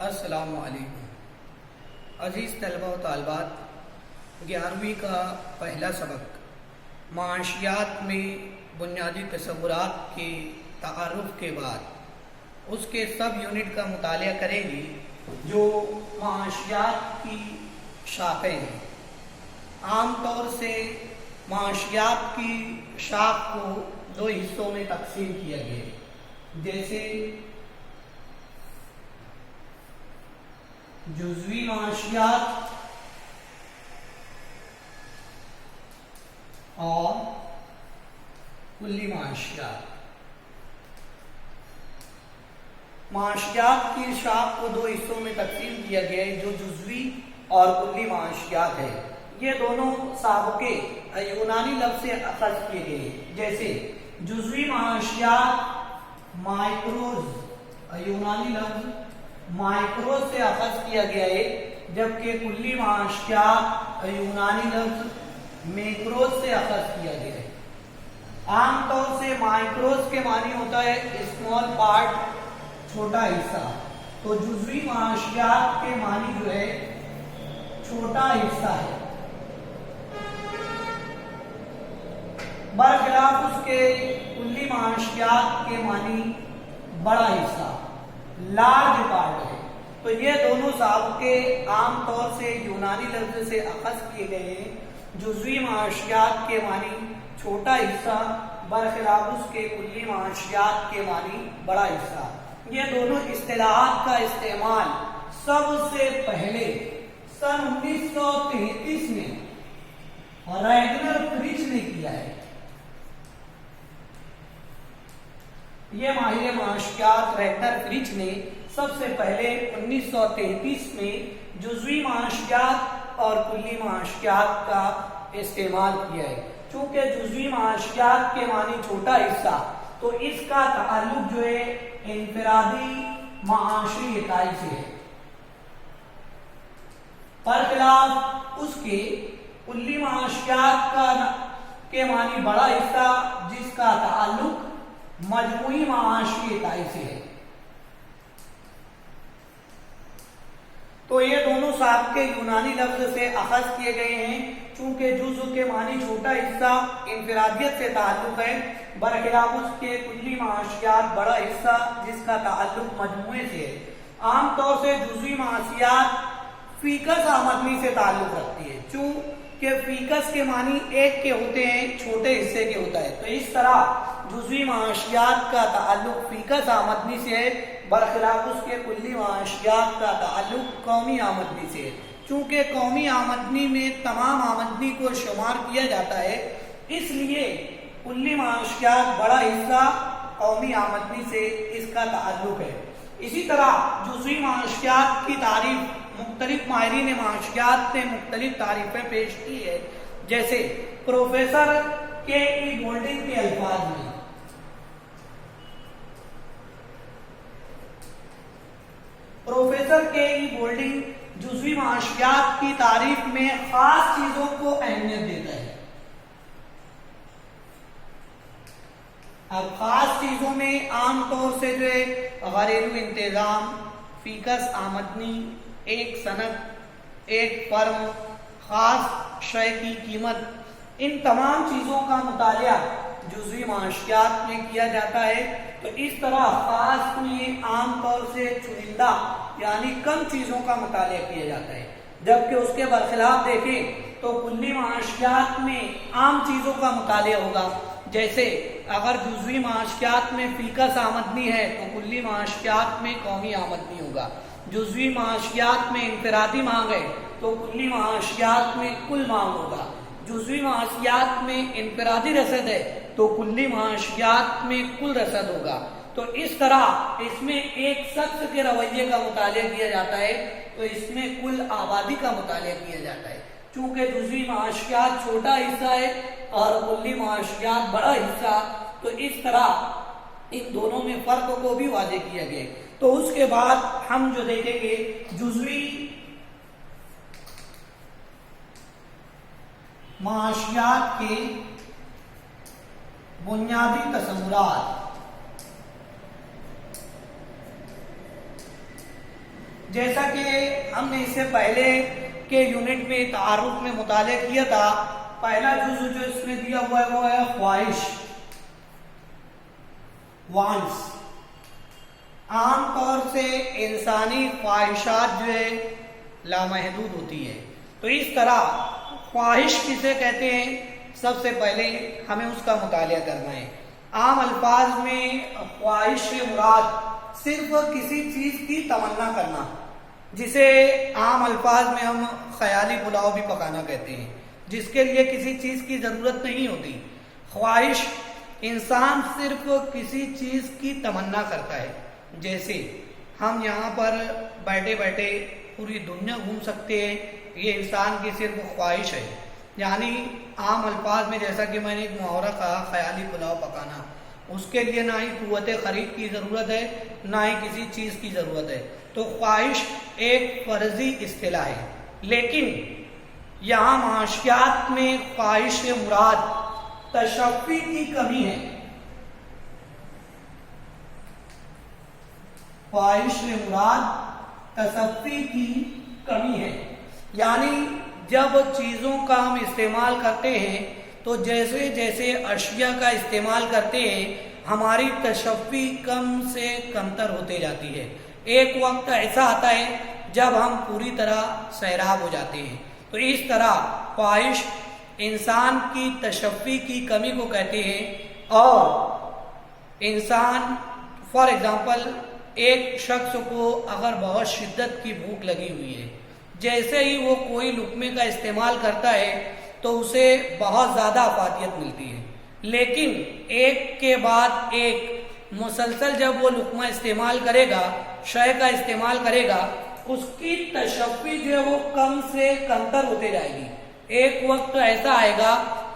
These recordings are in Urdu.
السلام علیکم عزیز طلبہ و طالبات، 11ویں کا پہلا سبق معاشیات میں بنیادی تصورات کے تعارف کے بعد اس کے سب یونٹ کا مطالعہ کریں گے جو معاشیات کی شاخیں ہیں۔ عام طور سے معاشیات کی شاخ کو دو حصوں میں تقسیم کیا گیا ہے، جیسے جزوی معاشیات اور کلی معاشیات۔ معاشیات کی شاخ کو دو حصوں میں تقسیم کیا گیا ہے، جو جزوی اور کلی معاشیات ہے۔ یہ دونوں سابقے یونانی لفظ سے اخذ کیے گئے ہیں، جیسے جزوی معاشیات مائکروز، یونانی لفظ مائکروز سے اخذ کیا گیا ہے، جبکہ کلی معاشیات یونانی لفظ میکروز سے اخذ کیا گیا ہے۔ عام طور سے مائکروز کے معنی ہوتا ہے اسمال پارٹ، چھوٹا حصہ، تو جزوی معاشیات کے معنی جو ہے چھوٹا حصہ ہے، برخلاف اس کے کلی معاشیات کے معنی بڑا حصہ، لارج پارٹ ہے۔ تو یہ دونوں ضابطے عام طور سے یونانی لفظ سے اخذ کیے گئے ہیں۔ جزوی معاشیات کے معنی چھوٹا حصہ، برخلاف اس کے کلی معاشیات کے معنی بڑا حصہ۔ یہ دونوں اصطلاحات کا استعمال سب سے پہلے سن 1933 میں ریگنر فرچ نے کیا ہے۔ یہ ماہر معاشیات ریگنر فرچ نے سب سے پہلے 1933 میں جزوی معاشیات اور کلی معاشیات کا استعمال کیا ہے۔ چونکہ جزوی معاشیات کے معنی چھوٹا حصہ، تو اس کا تعلق جو ہے انفرادی معاشی اکائی سے ہے، برخلاف اس کے کلی معاشیات کے معنی بڑا حصہ، جس کا تعلق مجموعی معاشی اکائی سے ہے۔ تو یہ دونوں سابقے یونانی لفظ سے اخذ کیے گئے ہیں، چونکہ جزو کے معنی چھوٹا حصہ انفرادیت سے تعلق ہے، برخلاف اس کے کلی معاشیات بڑا حصہ، جس کا تعلق مجموعے سے ہے۔ عام طور سے جزوی معاشیات فیکس آمدنی سے تعلق رکھتی ہے، چونکہ فیکس کے معنی ایک کے ہوتے ہیں، چھوٹے حصے کے ہوتا ہے، تو اس طرح جزوی معاشیات کا تعلق فیکس آمدنی سے ہے، برخلاف اس کے کلی معاشیات کا تعلق قومی آمدنی سے ہے۔ چونکہ قومی آمدنی میں تمام آمدنی کو شمار کیا جاتا ہے، اس لیے کلی معاشیات بڑا حصہ، قومی آمدنی سے اس کا تعلق ہے۔ اسی طرح جزوی معاشیات کی تعریف مختلف ماہرین معاشیات نے مختلف تعریفیں پیش کی ہے، جیسے پروفیسر کے ای گولڈنگ کے الفاظ میں پروفیسر کے ای گولڈنگ جزوی معاشیات کی تعریف میں خاص چیزوں کو اہمیت دیتا ہے۔ اب خاص چیزوں میں عام طور سے جو ہے گھریلو انتظام، فیکس آمدنی، ایک صنعت، ایک فرم، خاص شے کی قیمت، ان تمام چیزوں کا مطالعہ جزوی معاشیات میں کیا جاتا ہے۔ تو اس طرح خاص میں عام طور سے چنندہ یعنی کم چیزوں کا مطالعہ کیا جاتا ہے، جبکہ اس کے برخلاف دیکھیں تو کلی معاشیات میں عام چیزوں کا مطالعہ ہوگا۔ جیسے اگر جزوی معاشیات میں فیکس آمدنی ہے تو کلی معاشیات میں قومی آمدنی ہوگا، جزوی معاشیات میں انفرادی مانگ ہے تو کلی معاشیات میں کل مانگ ہوگا، جزوی معاشیات میں انفرادی رصد ہے تو کلی معاشیات میں کل رصد ہوگا۔ تو اس طرح اس میں ایک شخص کے رویے کا مطالعہ کیا جاتا ہے، تو اس میں کل آبادی کا مطالعہ کیا جاتا ہے۔ چونکہ جزوی معاشیات چھوٹا حصہ ہے اور کلی معاشیات بڑا حصہ، تو اس طرح ان دونوں میں فرق کو بھی واضح کیا گیا۔ تو اس کے بعد ہم جو دیکھیں گے جزوی معاشیات کے بنیادی تصورات۔ جیسا کہ ہم نے اس سے پہلے کے یونٹ میں تعارف میں مطالعہ کیا تھا، پہلا جزء جو اس میں دیا ہوا ہے وہ ہے خواہش، وانٹس۔ عام طور سے انسانی خواہشات جو ہے لامحدود ہوتی ہے، تو اس طرح خواہش کسے کہتے ہیں، سب سے پہلے ہمیں اس کا مطالعہ کرنا ہے۔ عام الفاظ میں خواہش سے مراد صرف کسی چیز کی تمنا کرنا، جسے عام الفاظ میں ہم خیالی پلاؤ بھی پکانا کہتے ہیں، جس کے لیے کسی چیز کی ضرورت نہیں ہوتی۔ خواہش انسان صرف کسی چیز کی تمنا کرتا ہے، جیسے ہم یہاں پر بیٹھے بیٹھے پوری دنیا گھوم سکتے ہیں، یہ انسان کی صرف خواہش ہے۔ یعنی عام الفاظ میں جیسا کہ میں نے ایک محاورہ کہا، خیالی پلاؤ پکانا، اس کے لیے نہ ہی قوت خرید کی ضرورت ہے، نہ ہی کسی چیز کی ضرورت ہے۔ تو خواہش ایک فرضی اصطلاح ہے، لیکن یہاں معاشیات میں خواہش سے مراد تشفی کی کمی ہے۔ خواہش سے مراد تشفی کی کمی ہے، یعنی جب چیزوں کا ہم استعمال کرتے ہیں تو جیسے جیسے اشیاء کا استعمال کرتے ہیں ہماری تشفی کم سے کمتر ہوتے جاتی ہے۔ ایک وقت ایسا آتا ہے جب ہم پوری طرح سیراب ہو جاتے ہیں۔ تو اس طرح خواہش انسان کی تشفی کی کمی کو کہتے ہیں، اور انسان فار ایگزامپل ایک شخص کو اگر بہت شدت کی بھوک لگی ہوئی ہے، جیسے ہی وہ کوئی لقمے کا استعمال کرتا ہے تو اسے بہت زیادہ افادیت ملتی ہے، لیکن ایک کے بعد ایک مسلسل جب وہ لقمہ استعمال کرے گا، شے کا استعمال کرے گا، اس کی تشفی جو ہے وہ کم سے کمتر ہوتے جائے گی۔ ایک وقت ایسا آئے گا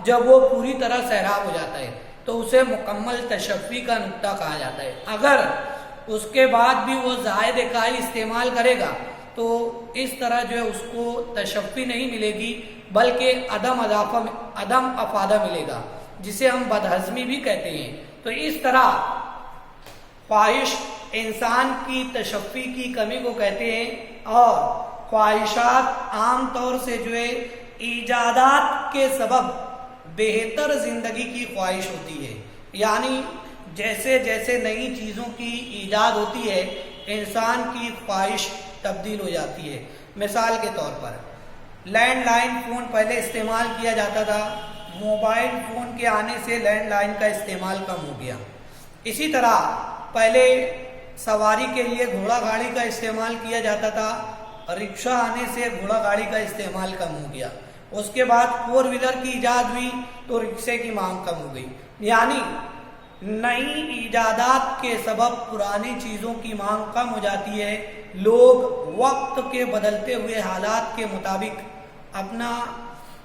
جب وہ پوری طرح سیراب ہو جاتا ہے تو اسے مکمل تشفی کا نقطہ کہا جاتا ہے۔ اگر اس کے بعد بھی وہ زائد اکائی استعمال کرے گا تو اس طرح جو ہے اس کو تشفی نہیں ملے گی، بلکہ عدم افادہ ملے گا، جسے ہم بدہضمی بھی کہتے ہیں۔ تو اس طرح خواہش انسان کی تشفی کی کمی کو کہتے ہیں، اور خواہشات عام طور سے جو ہے ایجادات کے سبب بہتر زندگی کی خواہش ہوتی ہے۔ یعنی جیسے جیسے نئی چیزوں کی ایجاد ہوتی ہے انسان کی خواہش تبدیل ہو جاتی ہے۔ مثال کے طور پر لینڈ لائن فون پہلے استعمال کیا جاتا تھا، موبائل فون کے آنے سے لینڈ لائن کا استعمال کم ہو گیا۔ اسی طرح پہلے سواری کے لیے گھوڑا گاڑی کا استعمال کیا جاتا تھا، رکشہ آنے سے گھوڑا گاڑی کا استعمال کم ہو گیا۔ اس کے بعد فور ویلر کی ایجاد ہوئی تو رکشے کی مانگ کم ہو گئی۔ یعنی نئی ایجادات کے سبب پرانی چیزوں کی مانگ کم ہو جاتی ہے۔ لوگ وقت کے بدلتے ہوئے حالات کے مطابق اپنا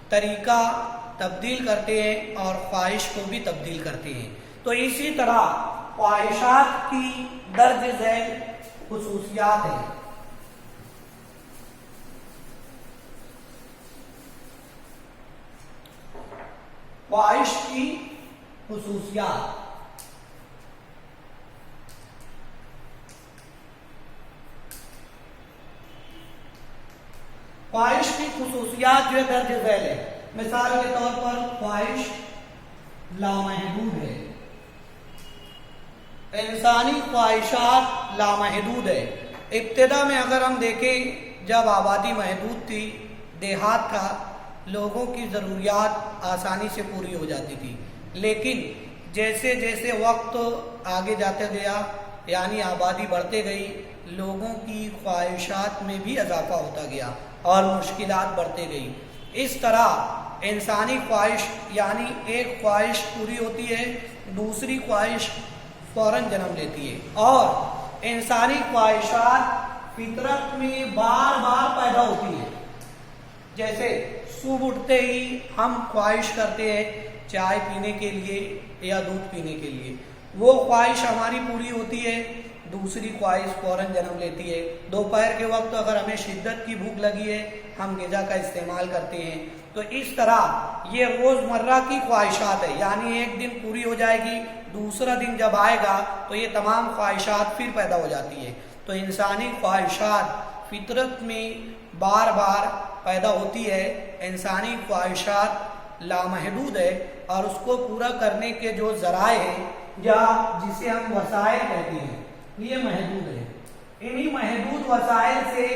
طریقہ تبدیل کرتے ہیں اور خواہش کو بھی تبدیل کرتے ہیں۔ تو اسی طرح خواہشات کی درج ذیل خصوصیات ہیں۔ خواہش کی خصوصیات، خواہش کی خصوصیات جو ہے درج ذیل ہے۔ مثال کے طور پر خواہش لامحدود ہے، انسانی خواہشات لامحدود ہے۔ ابتدا میں اگر ہم دیکھیں جب آبادی محدود تھی، دیہات تھا، لوگوں کی ضروریات آسانی سے پوری ہو جاتی تھی، لیکن جیسے جیسے وقت آگے جاتے گیا یعنی آبادی بڑھتے گئی، لوگوں کی خواہشات میں بھی اضافہ ہوتا گیا اور مشکلات بڑھتے گئی۔ اس طرح انسانی خواہش یعنی ایک خواہش پوری ہوتی ہے، دوسری خواہش فوراً جنم لیتی ہے، اور انسانی خواہشات فطرت میں بار بار پیدا ہوتی ہیں۔ جیسے صبح اٹھتے ہی ہم خواہش کرتے ہیں چائے پینے کے لیے یا دودھ پینے کے لیے، وہ خواہش ہماری پوری ہوتی ہے، دوسری خواہش فوراً جنم لیتی ہے۔ دوپہر کے وقت اگر ہمیں شدت کی بھوک لگی ہے ہم غذا کا استعمال کرتے ہیں۔ تو اس طرح یہ روزمرہ کی خواہشات ہے، یعنی ایک دن پوری ہو جائے گی، دوسرا دن جب آئے گا تو یہ تمام خواہشات پھر پیدا ہو جاتی ہے۔ تو انسانی خواہشات فطرت میں بار بار پیدا ہوتی ہے. انسانی خواہشات لامحدود ہے اور اس کو پورا کرنے کے جو ذرائع ہیں یا جسے ہم وسائل کہتے ہیں یہ محدود ہے. انہی محدود وسائل سے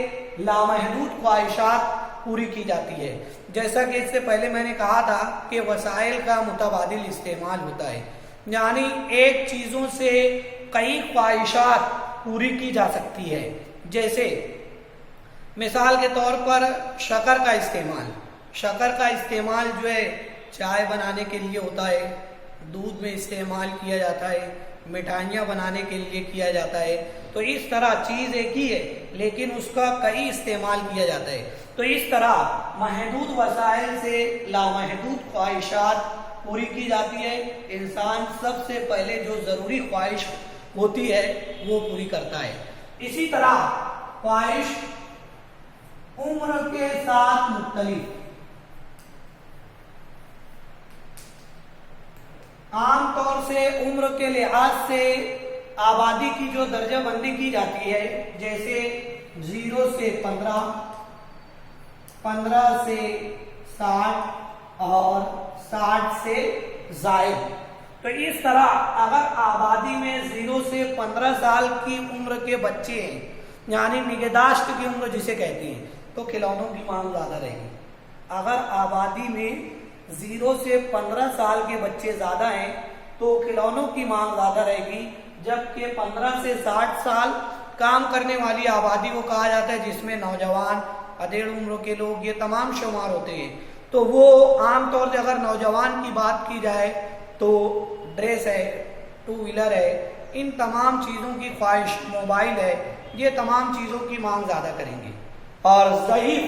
لامحدود خواہشات پوری کی جاتی ہے. جیسا کہ اس سے پہلے میں نے کہا تھا کہ وسائل کا متبادل استعمال ہوتا ہے، یعنی ایک چیزوں سے کئی خواہشات پوری کی جا سکتی ہے. جیسے مثال کے طور پر شکر کا استعمال جو ہے چائے بنانے کے لیے ہوتا ہے، دودھ میں استعمال کیا جاتا ہے، مٹھائیاں بنانے کے لیے کیا جاتا ہے. تو اس طرح چیز ایک ہی ہے لیکن اس کا کئی استعمال کیا جاتا ہے. تو اس طرح محدود وسائل سے لامحدود خواہشات پوری کی جاتی ہے. انسان سب سے پہلے جو ضروری خواہش ہوتی ہے وہ پوری کرتا ہے. اسی طرح خواہش عمر کے ساتھ مختلف. عام طور سے عمر کے لحاظ سے آبادی کی جو درجہ بندی کی جاتی ہے، جیسے 0 سے 15، 15 سے 60 اور 60 سے زائد. تو اس طرح اگر آبادی میں 0 سے 15 سال کی عمر کے بچے ہیں، یعنی نگہداشت کی عمر جسے کہتے ہیں، تو کھلونوں کی مانگ زیادہ رہے گی. اگر آبادی میں 0 سے 15 سال کے بچے زیادہ ہیں تو کھلونوں کی مانگ زیادہ رہے گی. جبکہ 15 سے 60 سال کام کرنے والی آبادی کو کہا جاتا ہے، جس میں نوجوان، ادھیڑ عمر کے لوگ، یہ تمام شمار ہوتے ہیں. تو وہ عام طور سے اگر نوجوان کی بات کی جائے تو ڈریس ہے، 2 ویلر ہے، ان تمام چیزوں کی خواہش، موبائل ہے، یہ تمام چیزوں کی مانگ زیادہ کریں گے. اور ضعیف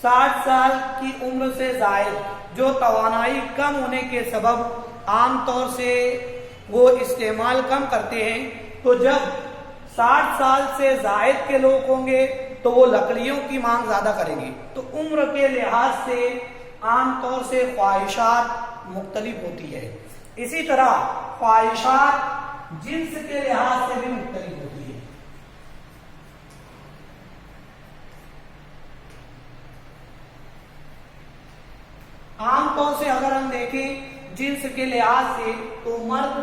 60 سال کی عمر سے زائد جو توانائی کم ہونے کے سبب عام طور سے وہ استعمال کم کرتے ہیں، تو جب 60 سال سے زائد کے لوگ ہوں گے تو وہ لکڑیوں کی مانگ زیادہ کریں گے. تو عمر کے لحاظ سے عام طور سے خواہشات مختلف ہوتی ہے. اسی طرح خواہشات جنس کے لحاظ سے بھی مختلف ہوتی ہے. عام طور سے اگر ہم دیکھیں جنس کے لحاظ سے تو مرد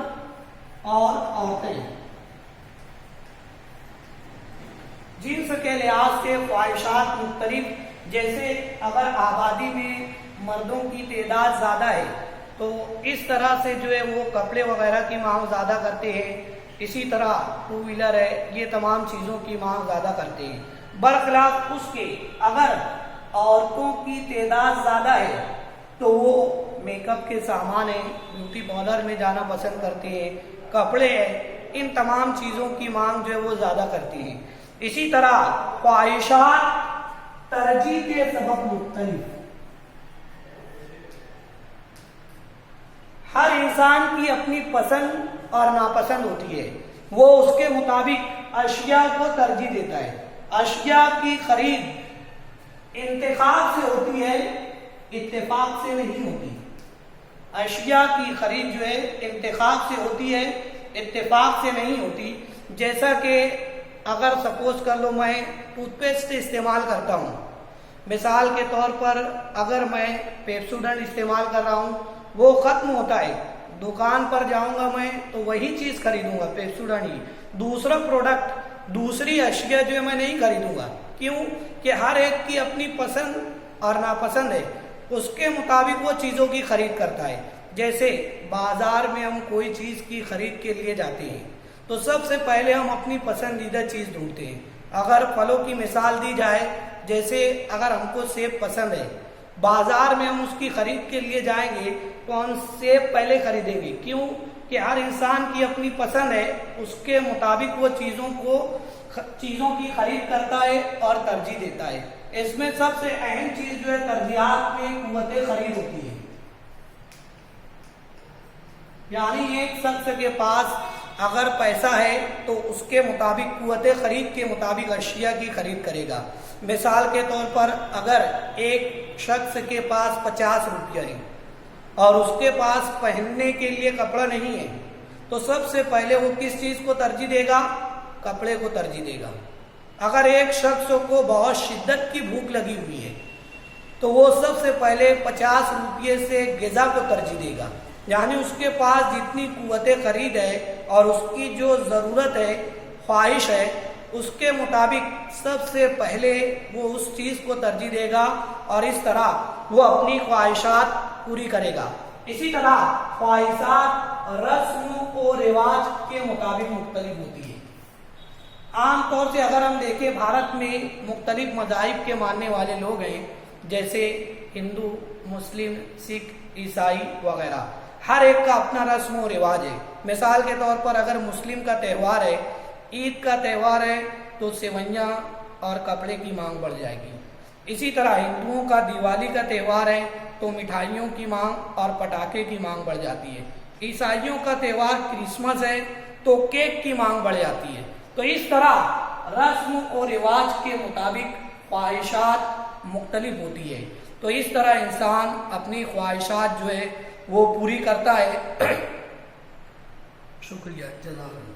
اور عورتیں جنس کے لحاظ سے خواہشات مختلف. جیسے اگر آبادی میں مردوں کی تعداد زیادہ ہے تو اس طرح سے جو ہے وہ کپڑے وغیرہ کی مانگ زیادہ کرتے ہیں. اسی طرح 2 ویلر ہے، یہ تمام چیزوں کی مانگ زیادہ کرتے ہیں. برخلاف اس کے اگر عورتوں کی تعداد زیادہ ہے تو وہ میک اپ کے سامان ہیں، بیوٹی پارلر میں جانا پسند کرتے ہیں، کپڑے ہیں، ان تمام چیزوں کی مانگ جو ہے وہ زیادہ کرتی ہیں. اسی طرح خواہشات ترجیح کے سبب مختلف. ہر انسان کی اپنی پسند اور ناپسند ہوتی ہے، وہ اس کے مطابق اشیاء کو ترجیح دیتا ہے. اشیاء کی خرید انتخاب سے ہوتی ہے، اتفاق سے نہیں ہوتی. اشیاء کی خرید جو ہے انتخاب سے ہوتی ہے، اتفاق سے نہیں ہوتی. جیسا کہ اگر سپوز کر لو میں ٹوتھ پیسٹ استعمال کرتا ہوں، مثال کے طور پر اگر میں پیپسوڈنٹ استعمال کر رہا ہوں، وہ ختم ہوتا ہے، دکان پر جاؤں گا میں تو وہی چیز خریدوں گا، پیپسوڈنٹ ہی. دوسرا پروڈکٹ، دوسری اشیاء جو ہے میں نہیں خریدوں گا. کیوں کہ ہر ایک کی اپنی پسند اور ناپسند ہے، اس کے مطابق وہ چیزوں کی خرید کرتا ہے. جیسے بازار میں ہم کوئی چیز کی خرید کے لیے جاتے ہیں تو سب سے پہلے ہم اپنی پسندیدہ چیز ڈھونڈتے ہیں. اگر پھلوں کی مثال دی جائے، جیسے اگر ہم کو سیب پسند ہے، بازار میں ہم اس کی خرید کے لیے جائیں گے تو ہم سیب پہلے خریدیں گے. کیوں کہ ہر انسان کی اپنی پسند ہے، اس کے مطابق وہ چیزوں کی خرید کرتا ہے اور ترجیح دیتا ہے. اس میں سب سے اہم چیز جو ہے ترجیحات میں قوت خرید ہوتی ہے. یعنی ایک شخص کے پاس اگر پیسہ ہے تو اس کے مطابق قوت خرید کے مطابق اشیاء کی خرید کرے گا. مثال کے طور پر اگر ایک شخص کے پاس 50 روپیہ ہے اور اس کے پاس پہننے کے لیے کپڑا نہیں ہے تو سب سے پہلے وہ کس چیز کو ترجیح دے گا؟ کپڑے کو ترجیح دے گا. اگر ایک شخص کو بہت شدت کی بھوک لگی ہوئی ہے تو وہ سب سے پہلے 50 روپے سے غذا کو ترجیح دے گا، یعنی اس کے پاس جتنی قوت خرید ہے اور اس کی جو ضرورت ہے، خواہش ہے، اس کے مطابق سب سے پہلے وہ اس چیز کو ترجیح دے گا اور اس طرح وہ اپنی خواہشات پوری کرے گا۔ اسی طرح خواہشات رسم و رواج کے مطابق مختلف ہوتی ہے۔ عام طور سے اگر ہم دیکھیں بھارت میں مختلف مذاہب کے ماننے والے لوگ ہیں، جیسے ہندو، مسلم، سکھ، عیسائی وغیرہ۔ ہر ایک کا اپنا رسم و رواج ہے۔ مثال کے طور پر اگر مسلم کا تہوار ہے، عید کا تہوار ہے، تو سیویاں اور کپڑے کی مانگ بڑھ جائے گی۔ اسی طرح ہندوؤں کا دیوالی کا تہوار ہے تو مٹھائیوں کی مانگ اور پٹاخے کی مانگ بڑھ جاتی ہے۔ عیسائیوں کا تہوار کرسمس ہے تو کیک کی مانگ بڑھ جاتی ہے۔ تو اس طرح رسم و رواج کے مطابق خواہشات مختلف ہوتی ہے۔ تو اس طرح انسان اپنی خواہشات جو ہے وہ پوری کرتا ہے۔ شکریہ، جزاک اللہ۔